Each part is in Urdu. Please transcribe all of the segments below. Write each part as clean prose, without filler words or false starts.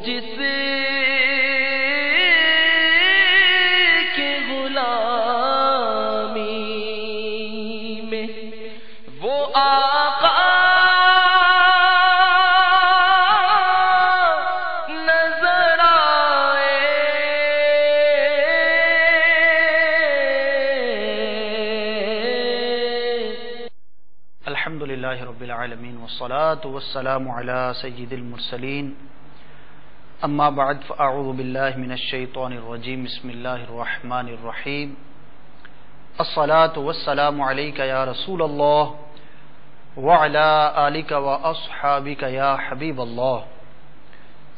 جس کے غلامی میں وہ آقا نظر آئے، الحمدللہ رب العالمین والصلاة والسلام علی سید المرسلین، اما بعد فاعوذ باللہ من الشیطان الرجیم، بسم اللہ الرحمن الرحیم، الصلاة والسلام علیک یا رسول اللہ وعلی آلک واصحابک یا حبیب اللہ،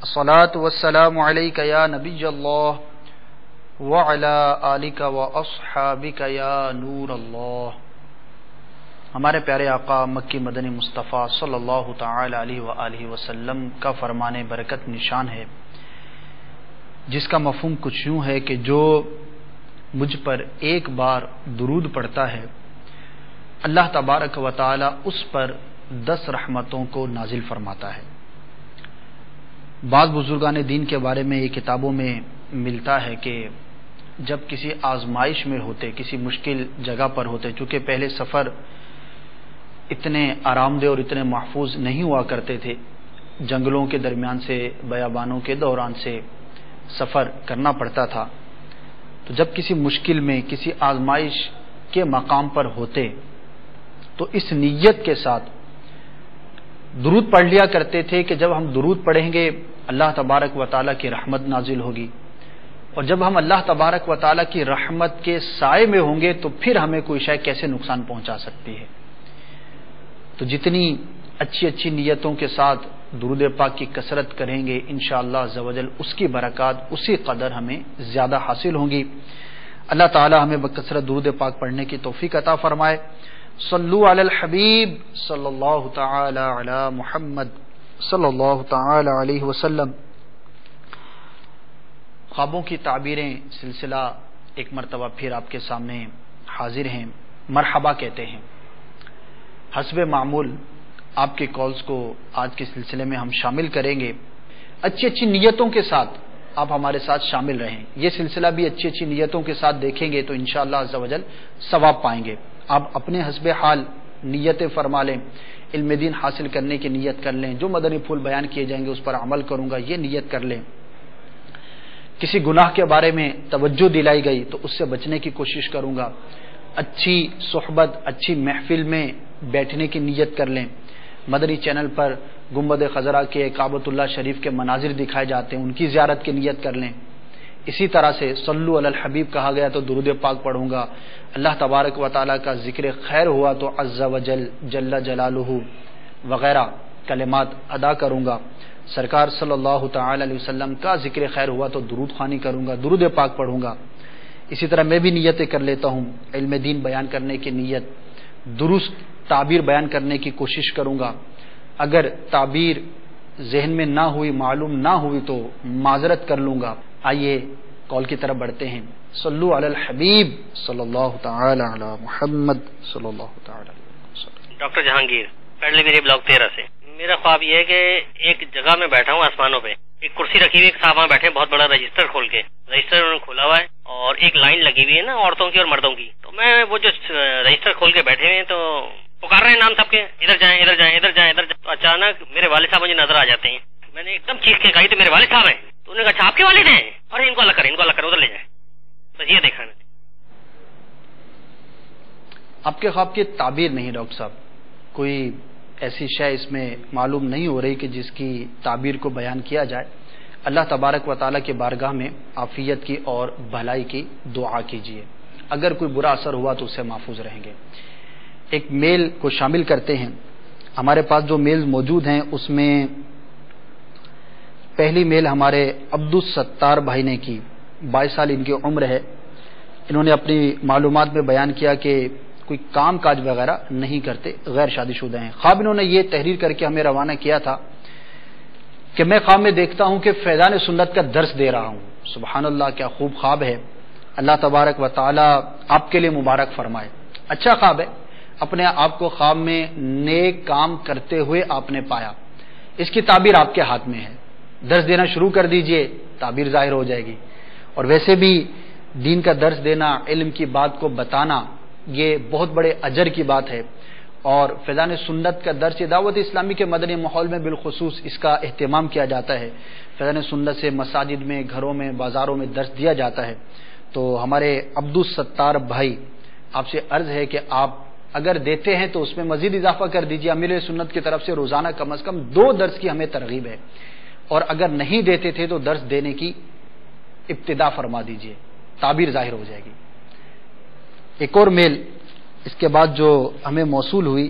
الصلاة والسلام علیک یا نبی اللہ وعلی آلک واصحابک یا نور اللہ۔ ہمارے پیارے آقا مکی مدنی مصطفیٰ صلی اللہ تعالی علیہ وآلہ وسلم کا فرمان برکت نشان ہے، جس کا مفہوم کچھ یوں ہے کہ جو مجھ پر ایک بار درود پڑھتا ہے، اللہ تبارک و تعالی اس پر 10 رحمتوں کو نازل فرماتا ہے۔ بعض بزرگان دین کے بارے میں یہ کتابوں میں ملتا ہے کہ جب کسی آزمائش میں ہوتے، کسی مشکل جگہ پر ہوتے، چونکہ پہلے سفر اتنے آرام دہ اور اتنے محفوظ نہیں ہوا کرتے تھے، جنگلوں کے درمیان سے، بیابانوں کے دوران سے سفر کرنا پڑتا تھا، تو جب کسی مشکل میں، کسی آزمائش کے مقام پر ہوتے تو اس نیت کے ساتھ درود پڑھ لیا کرتے تھے کہ جب ہم درود پڑھیں گے اللہ تبارک و تعالیٰ کی رحمت نازل ہوگی، اور جب ہم اللہ تبارک و تعالیٰ کی رحمت کے سائے میں ہوں گے تو پھر ہمیں کوئی شے کیسے نقصان پہنچا سکتی ہے۔ تو جتنی اچھی اچھی نیتوں کے ساتھ درود پاک کی کثرت کریں گے انشاءاللہ عز و جل اس کی برکات اسی قدر ہمیں زیادہ حاصل ہوں گی۔ اللہ تعالی ہمیں بکثرت درود پاک پڑھنے کی توفیق عطا فرمائے۔ صلو علی الحبیب صلی اللہ تعالی علی محمد صلی اللہ تعالی علیہ وسلم۔ خوابوں کی تعبیریں سلسلہ ایک مرتبہ پھر آپ کے سامنے حاضر ہیں۔ مرحبا کہتے ہیں۔ حسب معمول آپ کے کالز کو آج کے سلسلے میں ہم شامل کریں گے۔ اچھی اچھی نیتوں کے ساتھ آپ ہمارے ساتھ شامل رہیں، یہ سلسلہ بھی اچھی اچھی نیتوں کے ساتھ دیکھیں گے تو انشاءاللہ عز و جل ثواب پائیں گے۔ آپ اپنے حسب حال نیتیں فرما لیں، علم دین حاصل کرنے کی نیت کر لیں، جو مدنی پھول بیان کیے جائیں گے اس پر عمل کروں گا یہ نیت کر لیں۔ کسی گناہ کے بارے میں توجہ دلائی گئی تو اس سے بچنے کی کوشش کروں گا۔ اچھی صحبت، اچھی محفل میں بیٹھنے کی نیت کر لیں۔ مدنی چینل پر گنبد خضرا کے، کعبۃ اللہ شریف کے مناظر دکھائے جاتے ہیں، ان کی زیارت کی نیت کر لیں۔ اسی طرح سے صلو علی الحبیب کہا گیا تو درود پاک پڑھوں گا۔ اللہ تبارک و تعالیٰ کا ذکر خیر ہوا تو عز و جل جل جلالہ وغیرہ کلمات ادا کروں گا۔ سرکار صلی اللہ تعالی علیہ وسلم کا ذکر خیر ہوا تو درود خوانی کروں گا، درود پاک پڑھوں گا۔ اسی طرح میں بھی نیتیں کر لیتا ہوں، علم دین بیان کرنے کی نیت، درست تعبیر بیان کرنے کی کوشش کروں گا۔ اگر تعبیر ذہن میں نہ ہوئی، معلوم نہ ہوئی تو معذرت کر لوں گا۔ آئیے کال کی طرف بڑھتے ہیں۔ صلو علی الحبیب صلی اللہ تعالی علی محمد صلی اللہ تعالی علیہ وسلم۔ ڈاکٹر جہانگیر، پہلے میرے بلاک 13 سے۔ میرا خواب یہ ہے کہ ایک جگہ میں بیٹھا ہوں آسمانوں پہ، ایک کرسی رکھی ہوئی، ایک صاحب وہاں بیٹھے، بہت بڑا رجسٹر کھول کے، رجسٹر انہوں نے کھولا ہوا ہے اور ایک لائن لگی ہوئی ہے نا عورتوں کی اور مردوں کی، تو میں وہ جو رجسٹر کھول کے بیٹھے ہیں تو پکار رہے ہیں نام سب کے، ادھر جائیں ادھر جائیں ادھر جائیں ادھر جائیں، تو اچانک میرے والد صاحب مجھے نظر آ جاتے ہیں۔ میں نے ایک دم چیخ کے کہی تو میرے والد صاحب ہیں، تو انہوں نے کہا اچھا آپ کے والد ہیں، ارے ان کو الگ کریں، ان کو الگ کریں، ادھر لے جائیں۔ بس یہ دیکھا میں نے۔ آپ کے خواب کی تعبیر نہیں ڈاکٹر صاحب، کوئی ایسی شے اس میں معلوم نہیں ہو رہی کہ جس کی تعبیر کو بیان کیا جائے۔ اللہ تبارک و تعالیٰ کی بارگاہ میں عافیت کی اور بھلائی کی دعا کیجیے، اگر کوئی برا اثر ہوا تو اس سے محفوظ رہیں گے۔ ایک میل کو شامل کرتے ہیں۔ ہمارے پاس جو میل موجود ہیں اس میں پہلی میل ہمارے عبدالستار بھائی نے کی، 22 سال ان کی عمر ہے۔ انہوں نے اپنی معلومات میں بیان کیا کہ کوئی کام کاج وغیرہ نہیں کرتے، غیر شادی شدہ ہیں۔ خواب انہوں نے یہ تحریر کر کے ہمیں روانہ کیا تھا کہ میں خواب میں دیکھتا ہوں کہ فیضان سنت کا درس دے رہا ہوں۔ سبحان اللہ، کیا خوب خواب ہے، اللہ تبارک و تعالی آپ کے لیے مبارک فرمائے۔ اچھا خواب ہے، اپنے آپ کو خواب میں نیک کام کرتے ہوئے آپ نے پایا، اس کی تعبیر آپ کے ہاتھ میں ہے۔ درس دینا شروع کر دیجئے، تعبیر ظاہر ہو جائے گی. اور ویسے بھی دین کا درس دینا، علم کی بات کو بتانا، یہ بہت بڑے اجر کی بات ہے. اور فیضان سنت کا درس دعوت اسلامی کے مدنی ماحول میں بالخصوص اس کا اہتمام کیا جاتا ہے. فیضان سنت سے مساجد میں، گھروں میں، بازاروں میں درس دیا جاتا ہے. تو ہمارے عبدالستار بھائی، آپ سے عرض ہے کہ آپ اگر دیتے ہیں تو اس میں مزید اضافہ کر دیجیے. امیر سنت کی طرف سے روزانہ کم از کم 2 درس کی ہمیں ترغیب ہے، اور اگر نہیں دیتے تھے تو درس دینے کی ابتدا فرما دیجیے، تعبیر ظاہر ہو جائے گی. ایک اور میل اس کے بعد جو ہمیں موصول ہوئی،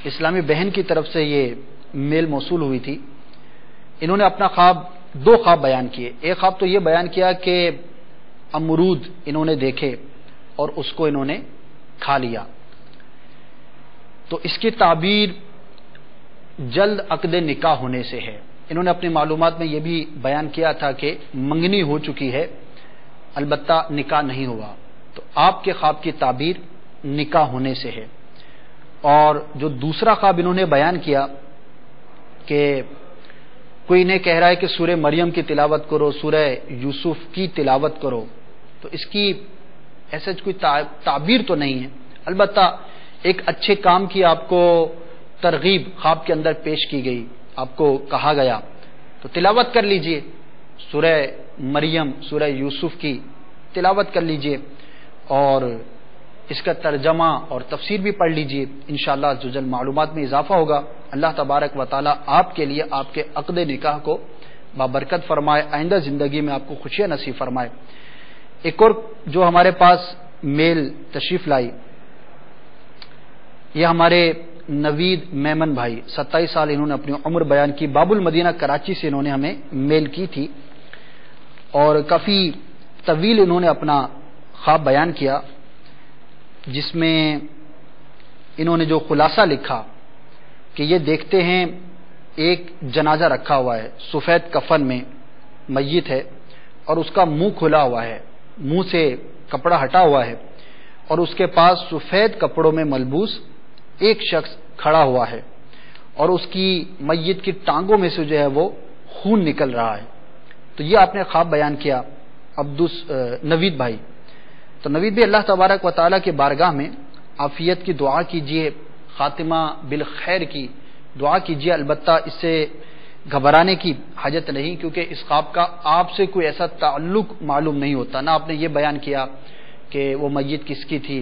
اسلامی بہن کی طرف سے یہ میل موصول ہوئی تھی. انہوں نے اپنا خواب، 2 خواب بیان کیے. ایک خواب تو یہ بیان کیا کہ امرود انہوں نے دیکھے اور اس کو انہوں نے کھا لیا. تو اس کی تعبیر جلد عقد نکاح ہونے سے ہے. انہوں نے اپنی معلومات میں یہ بھی بیان کیا تھا کہ منگنی ہو چکی ہے، البتہ نکاح نہیں ہوا. تو آپ کے خواب کی تعبیر نکاح ہونے سے ہے. اور جو دوسرا خواب انہوں نے بیان کیا کہ کوئی انہیں کہہ رہا ہے کہ سورہ مریم کی تلاوت کرو، سورہ یوسف کی تلاوت کرو. تو اس کی ایسا کوئی تعبیر تو نہیں ہے، البتہ ایک اچھے کام کی آپ کو ترغیب خواب کے اندر پیش کی گئی، آپ کو کہا گیا تو تلاوت کر لیجئے، سورہ مریم، سورہ یوسف کی تلاوت کر لیجئے اور اس کا ترجمہ اور تفسیر بھی پڑھ لیجئے. انشاءاللہ عزوجل معلومات میں اضافہ ہوگا. اللہ تبارک و تعالی آپ کے لیے آپ کے عقد نکاح کو بابرکت فرمائے، آئندہ زندگی میں آپ کو خوشیاں نصیب فرمائے. ایک اور جو ہمارے پاس میل تشریف لائی، یہ ہمارے نوید میمن بھائی، 27 سال انہوں نے اپنی عمر بیان کی. باب المدینہ کراچی سے انہوں نے ہمیں میل کی تھی اور کافی طویل انہوں نے اپنا خواب بیان کیا، جس میں انہوں نے جو خلاصہ لکھا کہ یہ دیکھتے ہیں ایک جنازہ رکھا ہوا ہے، سفید کفن میں میت ہے اور اس کا منہ کھلا ہوا ہے، منہ سے کپڑا ہٹا ہوا ہے اور اس کے پاس سفید کپڑوں میں ملبوس ایک شخص کھڑا ہوا ہے اور اس کی میت کی ٹانگوں میں سے جو ہے وہ خون نکل رہا ہے. تو یہ آپ نے خواب بیان کیا نوید بھائی. تو نوید بھی اللہ تبارک و تعالیٰ کے بارگاہ میں عافیت کی دعا کیجیے، خاتمہ بالخیر کی دعا کیجیے. البتہ اس سے گھبرانے کی حاجت نہیں، کیونکہ اس خواب کا آپ سے کوئی ایسا تعلق معلوم نہیں ہوتا. نہ آپ نے یہ بیان کیا کہ وہ میت کس کی تھی.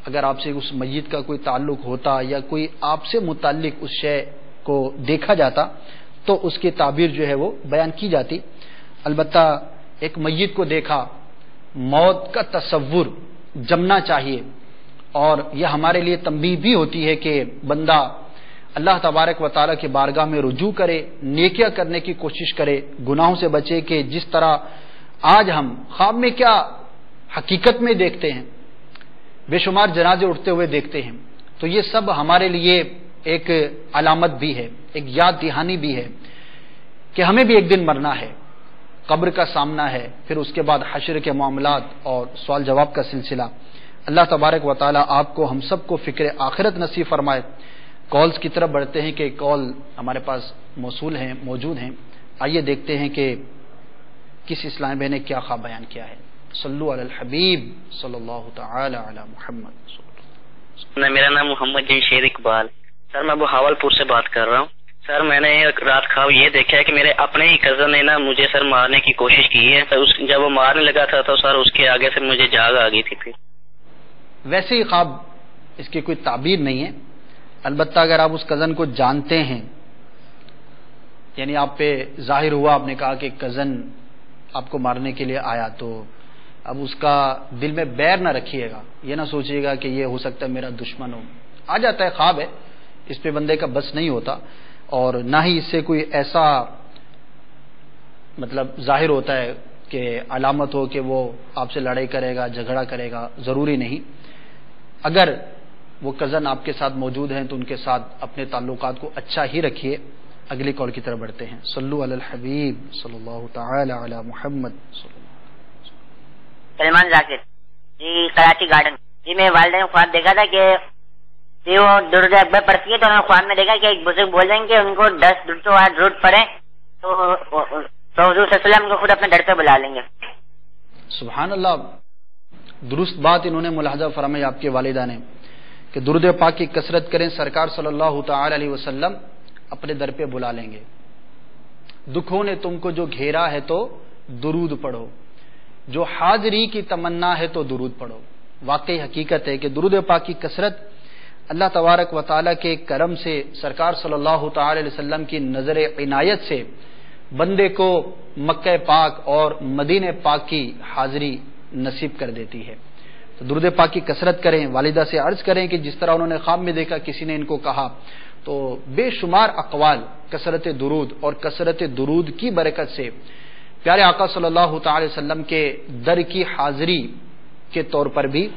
اگر آپ سے اس میت کا کوئی تعلق ہوتا یا کوئی آپ سے متعلق اس شے کو دیکھا جاتا تو اس کی تعبیر جو ہے وہ بیان کی جاتی. البتہ ایک میت کو دیکھا، موت کا تصور جمنا چاہیے. اور یہ ہمارے لیے تنبیہ بھی ہوتی ہے کہ بندہ اللہ تبارک و تعالیٰ کی بارگاہ میں رجوع کرے، نیکیاں کرنے کی کوشش کرے، گناہوں سے بچے. کہ جس طرح آج ہم خواب میں کیا حقیقت میں دیکھتے ہیں، بے شمار جنازے اٹھتے ہوئے دیکھتے ہیں، تو یہ سب ہمارے لیے ایک علامت بھی ہے، ایک یاد دہانی بھی ہے کہ ہمیں بھی ایک دن مرنا ہے، قبر کا سامنا ہے، پھر اس کے بعد حشر کے معاملات اور سوال جواب کا سلسلہ. اللہ تبارک و تعالی آپ کو، ہم سب کو فکر آخرت نصیب فرمائے. کالز کی طرف بڑھتے ہیں کہ کال ہمارے پاس موجود ہیں. آئیے دیکھتے ہیں کہ کس اسلامی بہن نے کیا خواب بیان کیا ہے. صلو علی الحبیب صلی اللہ تعالی علی محمد. میرا نام محمد جن شیر اقبال. سر میں بہاول پور سے بات کر رہا ہوں. سر میں نے رات خواب یہ دیکھا ہے کہ میرے اپنے ہی کزن نے نا مجھے سر مارنے کی کوشش کی ہے. جب وہ مارنے لگا تھا تو سر اس کے آگے سے مجھے جاگ آ گئی تھی. پھر ویسے ہی خواب اس کی کوئی تعبیر نہیں ہے. البتہ اگر آپ اس کزن کو جانتے ہیں، یعنی آپ پہ ظاہر ہوا، آپ نے کہا کہ کزن آپ کو مارنے کے لیے آیا، تو اب اس کا دل میں بیر نہ رکھیے گا. یہ نہ سوچیے گا کہ یہ ہو سکتا ہے میرا دشمن ہو. آ جاتا ہے، خواب ہے، اس پہ بندے کا بس نہیں ہوتا، اور نہ ہی اس سے کوئی ایسا مطلب ظاہر ہوتا ہے کہ علامت ہو کہ وہ آپ سے لڑائی کرے گا، جھگڑا کرے گا. ضروری نہیں. اگر وہ کزن آپ کے ساتھ موجود ہیں تو ان کے ساتھ اپنے تعلقات کو اچھا ہی رکھیے. اگلی کال کی طرف بڑھتے ہیں. صلو علی الحبیب صلی اللہ تعالی علی محمد. سلمان ذاکر جی، کراچی گارڈن. جی میں والدہ نے خواب دیکھا تھا کہ کہ وہ درود اکبر پڑھتی ہے تو انہوں نے خواب میں دیکھا کہ ایک بزرگ بول رہے ہیں کہ ان کو 10 درود پڑھیں تو حضور صلی اللہ علیہ وسلم کو خود اپنے در پہ بلا لیں گے. سبحان اللہ، درست بات انہوں نے ملاحظہ فرمائی آپ کے والدہ نے کہ درود پاک کی کثرت کریں، سرکار صلی اللہ تعالی علیہ وسلم اپنے در پہ بلا لیں گے. دکھوں نے تم کو جو گھیرا ہے تو درود پڑھو، جو حاضری کی تمنا ہے تو درود پڑھو. واقعی حقیقت ہے کہ درود پاک کی کثرت اللہ تبارک و تعالیٰ کے کرم سے، سرکار صلی اللہ تعالی علیہ وسلم کی نظر عنایت سے بندے کو مکہ پاک اور مدینہ پاک کی حاضری نصیب کر دیتی ہے. تو درود پاک کی کثرت کریں. والدہ سے عرض کریں کہ جس طرح انہوں نے خواب میں دیکھا کسی نے ان کو کہا، تو بے شمار اقوال کثرت درود اور کثرت درود کی برکت سے پیارے آقا صلی اللہ تعالی وسلم کے در کی حاضری کے طور پر بھی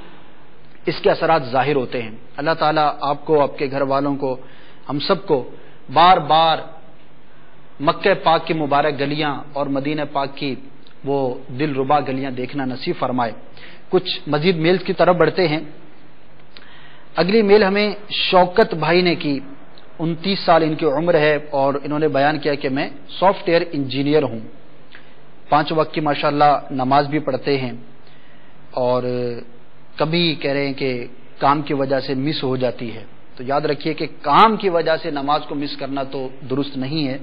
اس کے اثرات ظاہر ہوتے ہیں. اللہ تعالیٰ آپ کو، آپ کے گھر والوں کو، ہم سب کو بار بار مکہ پاک کی مبارک گلیاں اور مدینہ پاک کی وہ دل ربا گلیاں دیکھنا نصیب فرمائے. کچھ مزید میل کی طرف بڑھتے ہیں. اگلی میل ہمیں شوکت بھائی نے کی. 29 سال ان کی عمر ہے اور انہوں نے بیان کیا کہ میں سافٹ ویئر انجینئر ہوں. 5 وقت کی ماشاءاللہ نماز بھی پڑھتے ہیں اور کبھی کہہ رہے ہیں کہ کام کی وجہ سے مس ہو جاتی ہے. تو یاد رکھیے کہ کام کی وجہ سے نماز کو مس کرنا تو درست نہیں ہے.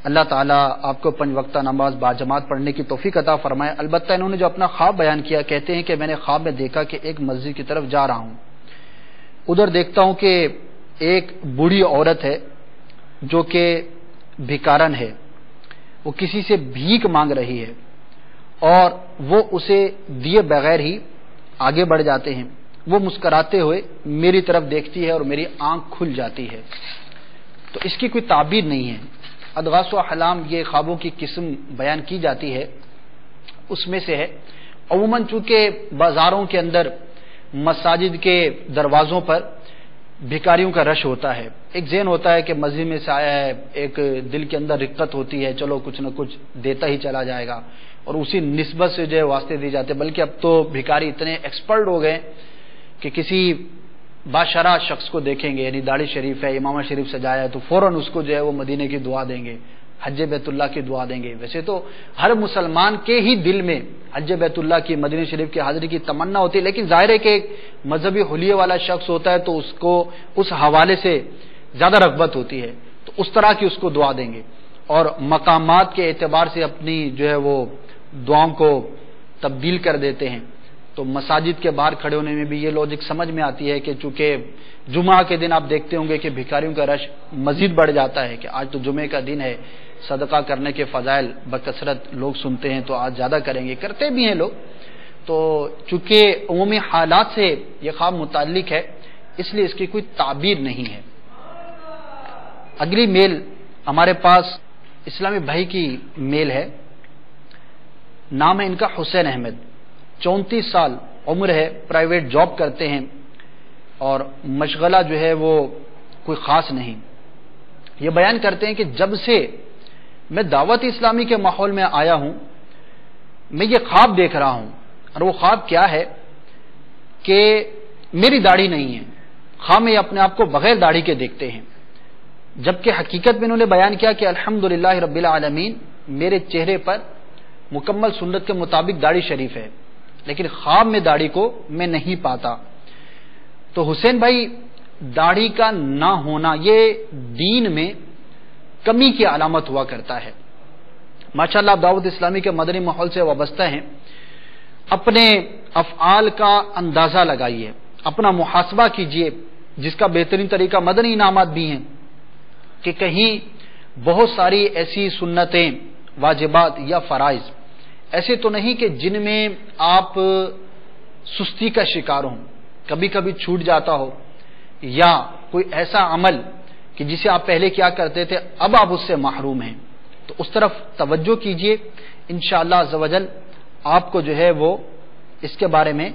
اللہ تعالیٰ آپ کو 5 وقتہ نماز باجماعت پڑھنے کی توفیق عطا فرمائے. البتہ انہوں نے جو اپنا خواب بیان کیا، کہتے ہیں کہ میں نے خواب میں دیکھا کہ ایک مسجد کی طرف جا رہا ہوں، ادھر دیکھتا ہوں کہ ایک بوڑھی عورت ہے جو کہ بھکارن ہے، وہ کسی سے بھیک مانگ رہی ہے اور وہ اسے دیے بغیر ہی آگے بڑھ جاتے ہیں. وہ مسکراتے ہوئے میری طرف دیکھتی ہے اور میری آنکھ کھل جاتی ہے. تو اس کی کوئی تعبیر نہیں ہے. ادغاث و احلام یہ خوابوں کی قسم بیان کی جاتی ہے، اس میں سے ہے. عموماً چونکہ بازاروں کے اندر، مساجد کے دروازوں پر بھکاریوں کا رش ہوتا ہے. ایک ذہن ہوتا ہے کہ مسجد میں سے آیا ہے، ایک دل کے اندر رقت ہوتی ہے، چلو کچھ نہ کچھ دیتا ہی چلا جائے گا، اور اسی نسبت سے جو ہے واسطے دی جاتے. بلکہ اب تو بھکاری اتنے ایکسپرٹ ہو گئے کہ کسی باشرہ شخص کو دیکھیں گے، یعنی داڑھی شریف ہے، امامہ شریف سجایا ہے، تو فوراً اس کو جو ہے وہ مدینے کی دعا دیں گے، حج بیت اللہ کی دعا دیں گے. ویسے تو ہر مسلمان کے ہی دل میں حج بیت اللہ کی، مدینہ شریف کی حاضری کی تمنا ہوتی ہے، لیکن ظاہر ہے کہ ایک مذہبی حلیے والا شخص ہوتا ہے تو اس کو اس حوالے سے زیادہ رغبت ہوتی ہے، تو اس طرح کی اس کو دعا دیں گے. اور مقامات کے اعتبار سے اپنی جو ہے وہ دعاؤں کو تبدیل کر دیتے ہیں. تو مساجد کے باہر کھڑے ہونے میں بھی یہ لاجک سمجھ میں آتی ہے کہ چونکہ جمعہ کے دن آپ دیکھتے ہوں گے کہ بھکاریوں کا رش مزید بڑھ جاتا ہے، کہ آج تو جمعے کا دن ہے، صدقہ کرنے کے فضائل بکثرت لوگ سنتے ہیں تو آج زیادہ کریں گے، کرتے بھی ہیں لوگ. تو چونکہ عمومی حالات سے یہ خواب متعلق ہے، اس لیے اس کی کوئی تعبیر نہیں ہے. اگلی میل ہمارے پاس اسلامی بھائی کی میل ہے. نام ہے ان کا حسین احمد. 34 سال عمر ہے، پرائیویٹ جاب کرتے ہیں اور مشغلہ جو ہے وہ کوئی خاص نہیں. یہ بیان کرتے ہیں کہ جب سے میں دعوت اسلامی کے ماحول میں آیا ہوں، میں یہ خواب دیکھ رہا ہوں. اور وہ خواب کیا ہے کہ میری داڑھی نہیں ہے. خواب میں اپنے آپ کو بغیر داڑھی کے دیکھتے ہیں، جبکہ حقیقت میں انہوں نے بیان کیا کہ الحمدللہ رب العالمین میرے چہرے پر مکمل سنت کے مطابق داڑھی شریف ہے، لیکن خواب میں داڑھی کو میں نہیں پاتا. تو حسین بھائی، داڑھی کا نہ ہونا یہ دین میں کمی کی علامت ہوا کرتا ہے. ماشاءاللہ آپ دعوت اسلامی کے مدنی ماحول سے وابستہ ہیں، اپنے افعال کا اندازہ لگائیے، اپنا محاسبہ کیجئے، جس کا بہترین طریقہ مدنی انعامات بھی ہیں کہ کہیں بہت ساری ایسی سنتیں، واجبات یا فرائض ایسے تو نہیں کہ جن میں آپ سستی کا شکار ہوں، کبھی کبھی چھوٹ جاتا ہو، یا کوئی ایسا عمل کہ جسے آپ پہلے کیا کرتے تھے اب آپ اس سے محروم ہیں. تو اس طرف توجہ کیجئے، انشاءاللہ عز و جل آپ کو جو ہے وہ اس کے بارے میں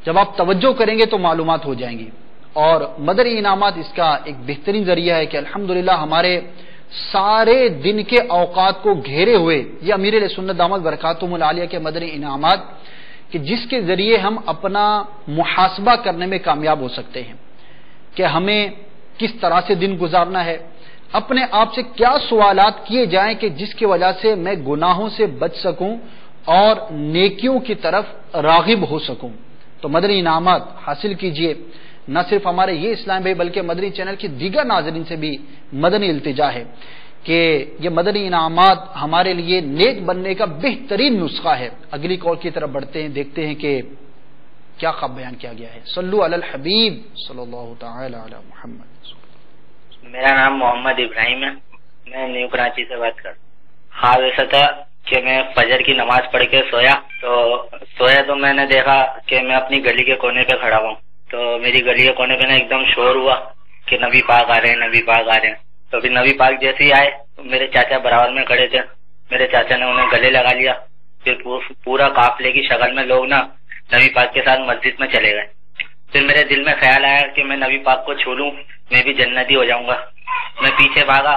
جب آپ توجہ کریں گے تو معلومات ہو جائیں گی. اور مدنی انعامات اس کا ایک بہترین ذریعہ ہے کہ الحمدللہ ہمارے سارے دن کے اوقات کو گھیرے ہوئے یہ امیر علیہ سنت دامت برکاتہم العالیہ کے مدنی انعامات کہ جس کے ذریعے ہم اپنا محاسبہ کرنے میں کامیاب ہو سکتے ہیں کہ ہمیں کس طرح سے دن گزارنا ہے، اپنے آپ سے کیا سوالات کیے جائیں کہ جس کی وجہ سے میں گناہوں سے بچ سکوں اور نیکیوں کی طرف راغب ہو سکوں۔ تو مدنی انعامات حاصل کیجئے۔ نہ صرف ہمارے یہ اسلام بھائی بلکہ مدنی چینل کی دیگر ناظرین سے بھی مدنی التجا ہے کہ یہ مدنی انعامات ہمارے لیے نیک بننے کا بہترین نسخہ ہے۔ اگلی کال کی طرف بڑھتے ہیں، دیکھتے ہیں کہ کیا خواب بیان کیا گیا ہے۔ صلو علی الحبیب صلی اللہ تعالی علی محمد۔ میرا نام محمد ابراہیم ہے، میں نیو کراچی سے بات کر رہا ہوں۔ خواب ایسا تھا کہ میں فجر کی نماز پڑھ کے سویا تو میں نے دیکھا کہ میں اپنی گلی کے کونے پہ کھڑا ہوں، تو میری گلی کے کونے پہ نا ایک دم شور ہوا کہ نبی پاک آ رہے ہیں، نبی پاک آ رہے ہیں۔ تو پھر نبی پاک جیسے ہی آئے تو میرے چاچا برابر میں کھڑے تھے، میرے چاچا نے انہیں گلے لگا لیا، پھر پورا قافلے کی شکل میں لوگ نا نبی پاک کے ساتھ مسجد میں چلے گئے۔ پھر میرے دل میں خیال آیا کہ میں نبی پاک کو چھو لوں، میں بھی جنتی ہو جاؤں گا۔ میں پیچھے بھاگا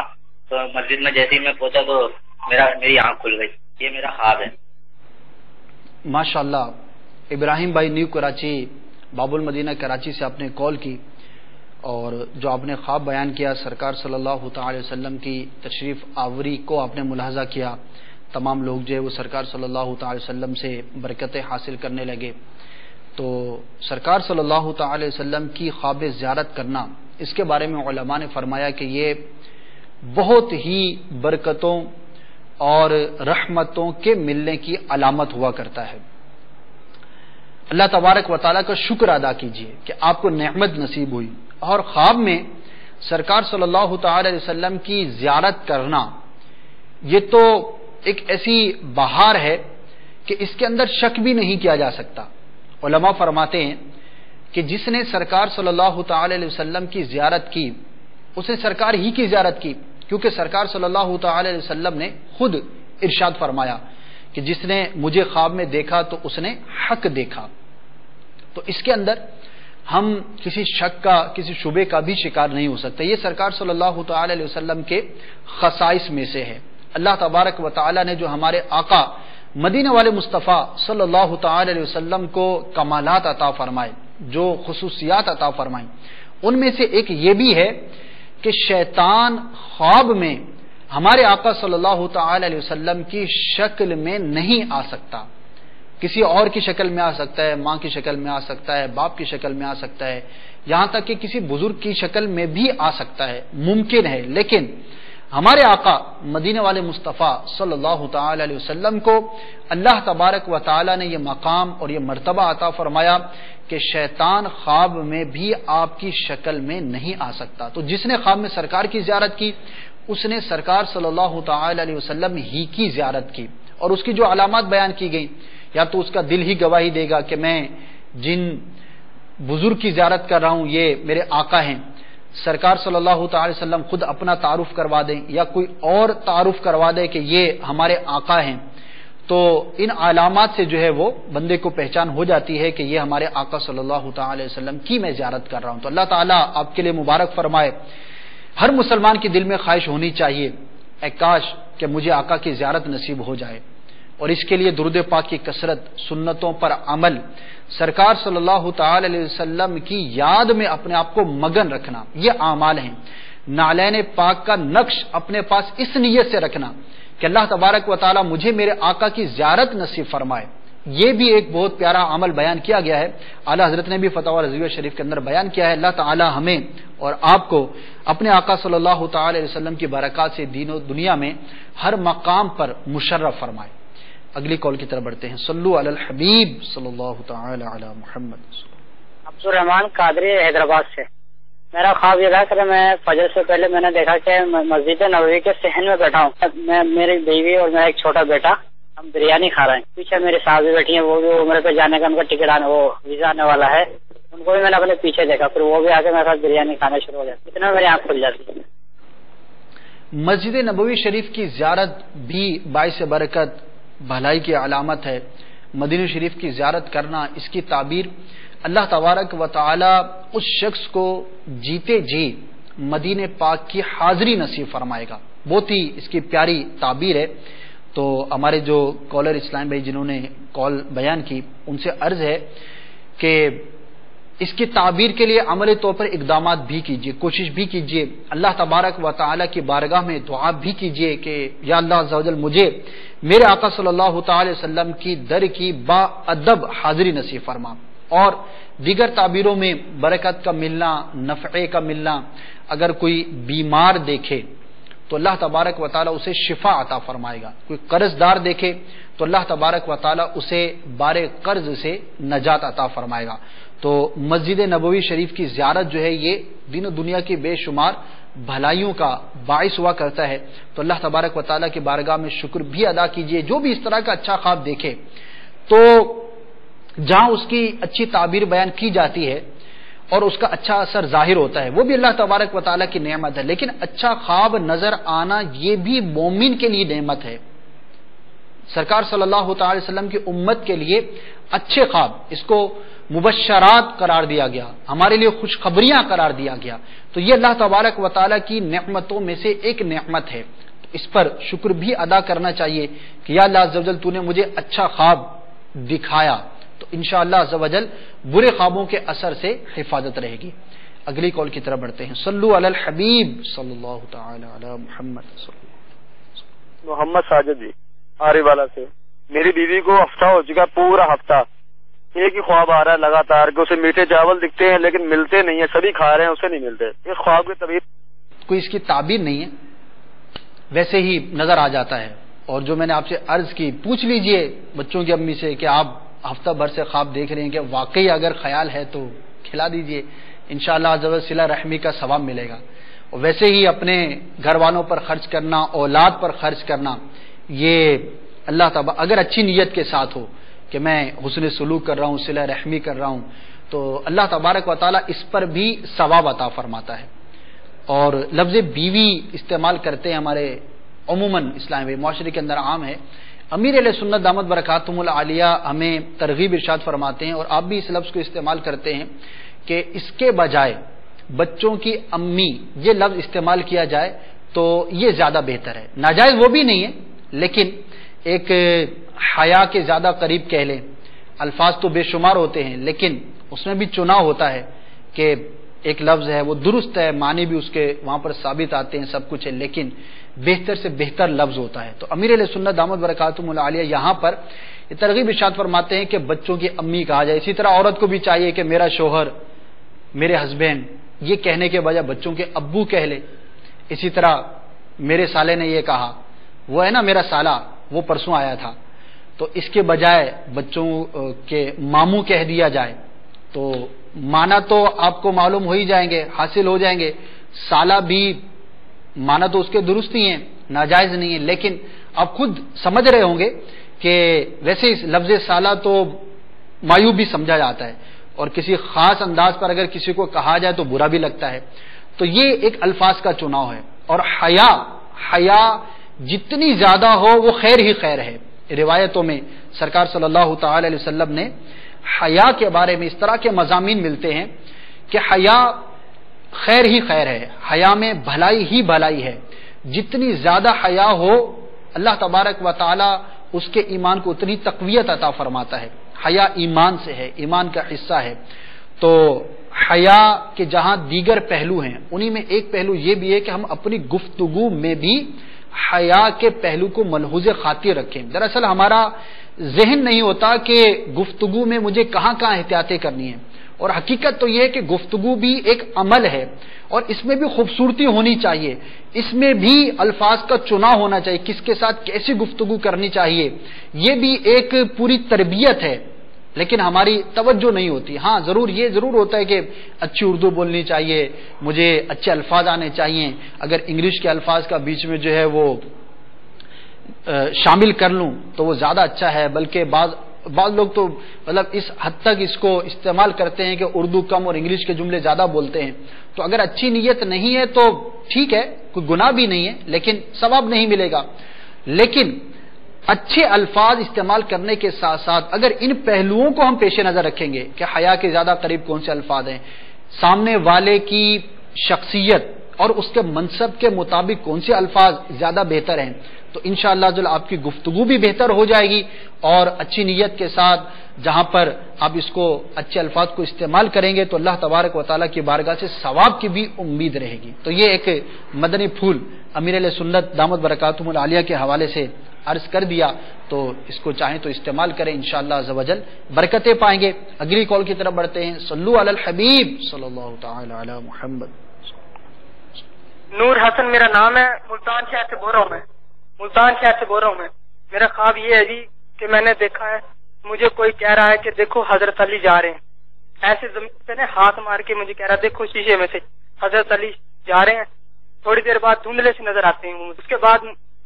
تو مسجد میں جیسے ہی میں پہنچا تو میری آنکھ کھل گئی۔ یہ میرا خواب ہے۔ ماشاءاللہ ابراہیم بھائی نیو کراچی باب المدینہ کراچی سے آپ نے کال کی اور جو آپ نے خواب بیان کیا سرکار صلی اللہ تعالی وسلم کی تشریف آوری کو آپ نے ملاحظہ کیا، تمام لوگ جو ہے وہ سرکار صلی اللہ تعالی وسلم سے برکتیں حاصل کرنے لگے۔ تو سرکار صلی اللہ تعالی وسلم کی خواب زیارت کرنا، اس کے بارے میں علماء نے فرمایا کہ یہ بہت ہی برکتوں اور رحمتوں کے ملنے کی علامت ہوا کرتا ہے۔ اللہ تبارک و تعالیٰ کا شکر ادا کیجئے کہ آپ کو نعمت نصیب ہوئی، اور خواب میں سرکار صلی اللہ تعالی علیہ وسلم کی زیارت کرنا یہ تو ایک ایسی بہار ہے کہ اس کے اندر شک بھی نہیں کیا جا سکتا۔ علماء فرماتے ہیں کہ جس نے سرکار صلی اللہ تعالی علیہ وسلم کی زیارت کی اس نے سرکار ہی کی زیارت کی، کیونکہ سرکار صلی اللہ تعالی علیہ وسلم نے خود ارشاد فرمایا کہ جس نے مجھے خواب میں دیکھا تو اس نے حق دیکھا۔ تو اس کے اندر ہم کسی شک کا کسی شبے کا بھی شکار نہیں ہو سکتے۔ یہ سرکار صلی اللہ تعالی علیہ وسلم کے خصائص میں سے ہے۔ اللہ تبارک و تعالی نے جو ہمارے آقا مدینہ والے مصطفیٰ صلی اللہ تعالی علیہ وسلم کو کمالات عطا فرمائے، جو خصوصیات عطا فرمائیں، ان میں سے ایک یہ بھی ہے کہ شیطان خواب میں ہمارے آقا صلی اللہ تعالی علیہ وسلم کی شکل میں نہیں آ سکتا، کسی اور کی شکل میں آ سکتا ہے، ماں کی شکل میں آ سکتا ہے، باپ کی شکل میں آ سکتا ہے، یہاں تک کہ کسی بزرگ کی شکل میں بھی آ سکتا ہے، ممکن ہے۔ لیکن ہمارے آقا مدینہ والے مصطفیٰ صلی اللہ تعالی علیہ وسلم کو اللہ تبارک و تعالی نے یہ مقام اور یہ مرتبہ عطا فرمایا کہ شیطان خواب میں بھی آپ کی شکل میں نہیں آ سکتا۔ تو جس نے خواب میں سرکار کی زیارت کی اس نے سرکار صلی اللہ تعالی علیہ وسلم ہی کی زیارت کی، اور اس کی جو علامات بیان کی گئی، یا تو اس کا دل ہی گواہی دے گا کہ میں جن بزرگ کی زیارت کر رہا ہوں یہ میرے آقا ہیں، سرکار صلی اللہ تعالی وسلم خود اپنا تعارف کروا دیں یا کوئی اور تعارف کروا دے کہ یہ ہمارے آقا ہیں، تو ان علامات سے جو ہے وہ بندے کو پہچان ہو جاتی ہے کہ یہ ہمارے آقا صلی اللہ تعالی وسلم کی میں زیارت کر رہا ہوں۔ تو اللہ تعالیٰ آپ کے لیے مبارک فرمائے۔ ہر مسلمان کے دل میں خواہش ہونی چاہیے اے کاش کہ مجھے آقا کی زیارت نصیب ہو جائے، اور اس کے لیے درود پاک کی کثرت، سنتوں پر عمل، سرکار صلی اللہ تعالی علیہ وسلم کی یاد میں اپنے آپ کو مگن رکھنا، یہ اعمال ہیں۔ نعلین پاک کا نقش اپنے پاس اس نیت سے رکھنا کہ اللہ تبارک و تعالی مجھے میرے آقا کی زیارت نصیب فرمائے، یہ بھی ایک بہت پیارا عمل بیان کیا گیا ہے۔ اعلیٰ حضرت نے بھی فتاوی رضویہ شریف کے اندر بیان کیا ہے۔ اللہ تعالی ہمیں اور آپ کو اپنے آقا صلی اللہ تعالی علیہ وسلم کی برکات سے دین و دنیا میں ہر مقام پر مشرف فرمائے۔ اگلی کال کی طرف بڑھتے ہیں۔ صلو علی الحبیب صلی اللہ تعالی علی محمد۔ عبدالرحمان قادری حیدرآباد سے۔ میرا خواب یہ تھا کہ میں فجر سے پہلے میں نے دیکھا کہ مسجد نبوی کے صحن میں بیٹھا ہوں، میں، میری بیوی اور میرا ایک چھوٹا بیٹا، ہم بریانی کھا رہے ہیں، پیچھے میری ساس بھی بیٹھی ہیں، وہ بھی عمرے پہ جانے کا ان کا ٹکٹ آنے وہ ویزا آنے والا ہے، ان کو بھی میں نے اپنے پیچھے دیکھا، پھر وہ بھی آ کے میرے ساتھ بریانی کھانا شروع ہو جاتی، اتنا میری آنکھ کھل جاتی ہے۔ مسجد نبوی شریف کی زیارت بھی باعث برکت بھلائی کی علامت ہے۔ مدینہ شریف کی زیارت کرنا، اس کی تعبیر اللہ تبارک و تعالی اس شخص کو جیتے جی مدینہ پاک کی حاضری نصیب فرمائے گا، بہت ہی اس کی پیاری تعبیر ہے۔ تو ہمارے جو کالر اسلام بھائی جنہوں نے کال بیان کی ان سے عرض ہے کہ اس کی تعبیر کے لیے عملی طور پر اقدامات بھی کیجیے، کوشش بھی کیجیے، اللہ تبارک و تعالی کی بارگاہ میں دعا بھی کیجیے کہ یا اللہ عز و جل مجھے میرے آقا صلی اللہ تعالی وسلم کی در کی با ادب حاضری نصیب فرما، اور دیگر تعبیروں میں برکت کا ملنا، نفع کا ملنا، اگر کوئی بیمار دیکھے تو اللہ تبارک و تعالی اسے شفا عطا فرمائے گا، کوئی قرض دار دیکھے تو اللہ تبارک و تعالی اسے بار قرض سے نجات عطا فرمائے گا۔ تو مسجد نبوی شریف کی زیارت جو ہے یہ دین و دنیا کی بے شمار بھلائیوں کا باعث ہوا کرتا ہے، تو اللہ تبارک و تعالی کی بارگاہ میں شکر بھی ادا کیجیے۔ جو بھی اس طرح کا اچھا خواب دیکھے تو جہاں اس کی اچھی تعبیر بیان کی جاتی ہے اور اس کا اچھا اثر ظاہر ہوتا ہے وہ بھی اللہ تبارک و تعالیٰ کی نعمت ہے، لیکن اچھا خواب نظر آنا یہ بھی مومن کے لیے نعمت ہے۔ سرکار صلی اللہ تعالی وسلم کی امت کے لیے اچھے خواب، اس کو مبشرات قرار دیا گیا، ہمارے لیے خوشخبریاں قرار دیا گیا، تو یہ اللہ تبارک و تعالیٰ کی نعمتوں میں سے ایک نعمت ہے، اس پر شکر بھی ادا کرنا چاہیے کہ یا اللہ عز و جل تو نے مجھے اچھا خواب دکھایا، تو انشاءاللہ عز و جل برے خوابوں کے اثر سے حفاظت رہے گی۔ اگلی کال کی طرف بڑھتے ہیں۔ صلو علی الحبیب صلی اللہ تعالی علی محمد صلی اللہ علیہ وسلم۔ محمد ساجد جی آری والا سے، میری بیوی کو ہفتہ ہو چکا، پورا ہفتہ ایک ہی خواب آ رہا ہے لگاتار کہ اسے میٹھے چاول دکھتے ہیں لیکن ملتے نہیں ہیں، سبھی کھا رہے ہیں اسے نہیں ملتے، اس خواب کی طبیعت کوئی اس کی تعبیر نہیں ہے، ویسے ہی نظر آ جاتا ہے۔ اور جو میں نے آپ سے عرض کی، پوچھ لیجئے بچوں کی امی سے کہ آپ ہفتہ بھر سے خواب دیکھ رہے ہیں کہ واقعی اگر خیال ہے تو کھلا دیجئے، انشاءاللہ عز و جل صلہ رحمی کا ثواب ملے گا۔ اور ویسے ہی اپنے گھر والوں پر خرچ کرنا، اولاد پر خرچ کرنا، یہ اللہ تعالیٰ اگر اچھی نیت کے ساتھ ہو کہ میں حسن سلوک کر رہا ہوں، صلہ رحمی کر رہا ہوں، تو اللہ تبارک و تعالیٰ اس پر بھی ثواب عطا فرماتا ہے۔ اور لفظ بیوی استعمال کرتے ہیں ہمارے عموماً اسلامی معاشرے کے اندر عام ہے، امیر علیہ سنت دامت برکاتہم العالیہ ہمیں ترغیب ارشاد فرماتے ہیں، اور آپ بھی اس لفظ کو استعمال کرتے ہیں کہ اس کے بجائے بچوں کی امی یہ لفظ استعمال کیا جائے تو یہ زیادہ بہتر ہے۔ ناجائز وہ بھی نہیں ہے، لیکن ایک حیا کے زیادہ قریب کہہ لیں، الفاظ تو بے شمار ہوتے ہیں لیکن اس میں بھی چناؤ ہوتا ہے کہ ایک لفظ ہے وہ درست ہے، معنی بھی اس کے وہاں پر ثابت آتے ہیں، سب کچھ ہے، لیکن بہتر سے بہتر لفظ ہوتا ہے۔ تو امیر علیہ سنت دامت برکاتہم العالیہ یہاں پر یہ ترغیب ارشاد فرماتے ہیں کہ بچوں کی امی کہا جائے۔ اسی طرح عورت کو بھی چاہیے کہ میرا شوہر، میرے ہسبینڈ، یہ کہنے کے بجائے بچوں کے ابو کہہ لے۔ اسی طرح میرے سالے نے یہ کہا، وہ ہے نا میرا سالہ، وہ پرسوں آیا تھا، تو اس کے بجائے بچوں کے ماموں کہہ دیا جائے تو مانا تو آپ کو معلوم ہو ہی جائیں گے، حاصل ہو جائیں گے۔ سالہ بھی مانا تو اس کے درست ہی ہیں، ناجائز نہیں ہے، لیکن آپ خود سمجھ رہے ہوں گے کہ ویسے اس لفظ سالہ تو معیوب بھی سمجھا جاتا ہے، اور کسی خاص انداز پر اگر کسی کو کہا جائے تو برا بھی لگتا ہے، تو یہ ایک الفاظ کا چناؤ ہے۔ اور حیا جتنی زیادہ ہو وہ خیر ہی خیر ہے۔ روایتوں میں سرکار صلی اللہ تعالی علیہ وسلم نے حیا کے بارے میں اس طرح کے مضامین ملتے ہیں کہ حیا خیر ہی خیر ہے، حیا میں بھلائی ہی بھلائی ہے۔ جتنی زیادہ حیا ہو اللہ تبارک و تعالی اس کے ایمان کو اتنی تقویت عطا فرماتا ہے۔ حیا ایمان سے ہے، ایمان کا حصہ ہے۔ تو حیا کے جہاں دیگر پہلو ہیں انہی میں ایک پہلو یہ بھی ہے کہ ہم اپنی گفتگو میں بھی حیا کے پہلو کو ملحوظ خاطر رکھیں۔ دراصل ہمارا ذہن نہیں ہوتا کہ گفتگو میں مجھے کہاں کہاں احتیاطیں کرنی ہیں، اور حقیقت تو یہ ہے کہ گفتگو بھی ایک عمل ہے اور اس میں بھی خوبصورتی ہونی چاہیے، اس میں بھی الفاظ کا چناؤ ہونا چاہیے، کس کے ساتھ کیسی گفتگو کرنی چاہیے، یہ بھی ایک پوری تربیت ہے، لیکن ہماری توجہ نہیں ہوتی۔ ہاں ضرور یہ ضرور ہوتا ہے کہ اچھی اردو بولنی چاہیے، مجھے اچھے الفاظ آنے چاہیے، اگر انگلش کے الفاظ کا بیچ میں جو ہے وہ شامل کر لوں تو وہ زیادہ اچھا ہے، بلکہ بعض لوگ تو مطلب اس حد تک اس کو استعمال کرتے ہیں کہ اردو کم اور انگلش کے جملے زیادہ بولتے ہیں۔ تو اگر اچھی نیت نہیں ہے تو ٹھیک ہے، کوئی گناہ بھی نہیں ہے، لیکن ثواب نہیں ملے گا۔ لیکن اچھے الفاظ استعمال کرنے کے ساتھ ساتھ اگر ان پہلوؤں کو ہم پیش نظر رکھیں گے کہ حیا کے زیادہ قریب کون سے الفاظ ہیں، سامنے والے کی شخصیت اور اس کے منصب کے مطابق کون سے الفاظ زیادہ بہتر ہیں، تو انشاءاللہ جو آپ کی گفتگو بھی بہتر ہو جائے گی، اور اچھی نیت کے ساتھ جہاں پر آپ اس کو اچھے الفاظ کو استعمال کریں گے تو اللہ تبارک و تعالیٰ کی بارگاہ سے ثواب کی بھی امید رہے گی۔ تو یہ ایک مدنی پھول امیر علیہ سنت دامت برکاتہم العالیہ کے حوالے سے عرض کر دیا، تو اس کو چاہیں تو استعمال کریں، انشاءاللہ عز و جل برکتیں پائیں گے۔ اگلی کال کی طرف بڑھتے ہیں۔ صلو علی الحبیب صلی اللہ تعالی علی محمد۔ نور حسن میرا نام ہے، ملتان شہر سے بول رہا ہوں میں۔ میرا خواب یہ ہے جی کہ میں نے دیکھا ہے، مجھے کوئی کہہ رہا ہے کہ دیکھو حضرت علی جا رہے ہیں، ایسے زمین سے نا ہاتھ مار کے مجھے کہہ رہا ہے دیکھو شیشے میں سے حضرت علی جا رہے ہیں، تھوڑی دیر بعد دھندلے سے نظر آتے ہیں، اس کے بعد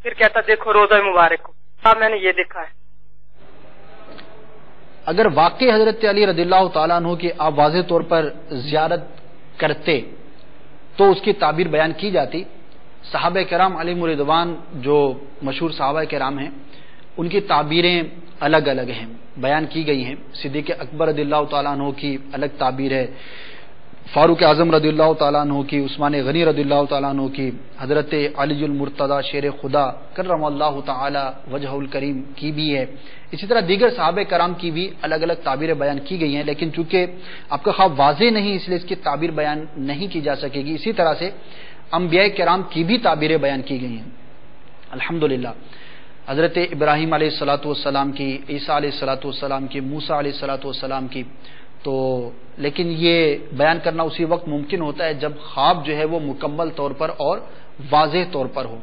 پھر کہتا دیکھو روزہ مبارک کو۔ اب میں نے یہ دیکھا ہے۔ اگر واقعی حضرت علی رضی اللہ تعالیٰ عنہ کی آپ واضح طور پر زیارت کرتے تو اس کی تعبیر بیان کی جاتی۔ صحابہ کرام علیہم رضوان جو مشہور صحابہ کرام ہیں ان کی تعبیریں الگ الگ ہیں، بیان کی گئی ہیں۔ صدیق اکبر رضی اللہ تعالیٰ عنہ کی الگ تعبیر ہے، فاروق اعظم رضی اللہ تعالیٰ عنہ کی، عثمان غنی رضی اللہ تعالیٰ عنہ کی، حضرت علی المرتضی شیر خدا کرم اللہ تعالی وجہ الکریم کی بھی ہے۔ اسی طرح دیگر صحابہ کرام کی بھی الگ الگ تعبیریں بیان کی گئی ہیں، لیکن چونکہ آپ کا خواب واضح نہیں اس لیے اس کی تعبیر بیان نہیں کی جا سکے گی۔ اسی طرح سے انبیاء کرام کی بھی تعبیریں بیان کی گئی ہیں الحمدللہ۔ حضرت ابراہیم علیہ الصلاۃ والسلام کی، عیسیٰ علیہ الصلاۃ والسلام کی، موسیٰ علیہ الصلاۃ والسلام کی، تو لیکن یہ بیان کرنا اسی وقت ممکن ہوتا ہے جب خواب جو ہے وہ مکمل طور پر اور واضح طور پر ہو۔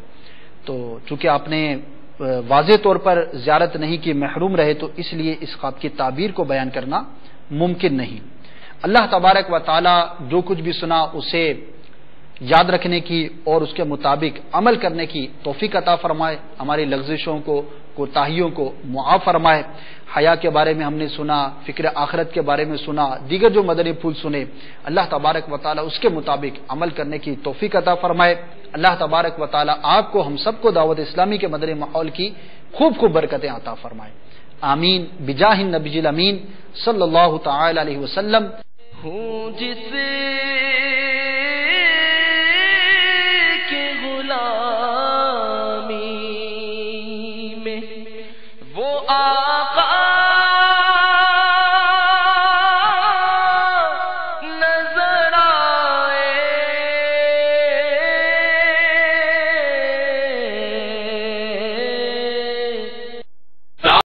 تو چونکہ آپ نے واضح طور پر زیارت نہیں کی، محروم رہے، تو اس لیے اس خواب کی تعبیر کو بیان کرنا ممکن نہیں۔ اللہ تبارک و تعالی جو کچھ بھی سنا اسے یاد رکھنے کی اور اس کے مطابق عمل کرنے کی توفیق عطا فرمائے، ہماری لغزشوں کو، کوتاہیوں کو معاف فرمائے۔ حیا کے بارے میں ہم نے سنا، فکر آخرت کے بارے میں سنا، دیگر جو مدنی پھول سنے، اللہ تبارک و تعالی اس کے مطابق عمل کرنے کی توفیق عطا فرمائے۔ اللہ تبارک و تعالی آپ کو، ہم سب کو دعوت اسلامی کے مدنی ماحول کی خوب خوب برکتیں عطا فرمائے، آمین بجاہ النبی الامین صلی اللہ تعالی علیہ وسلم۔ ہوں جس کے غلامی میں وہ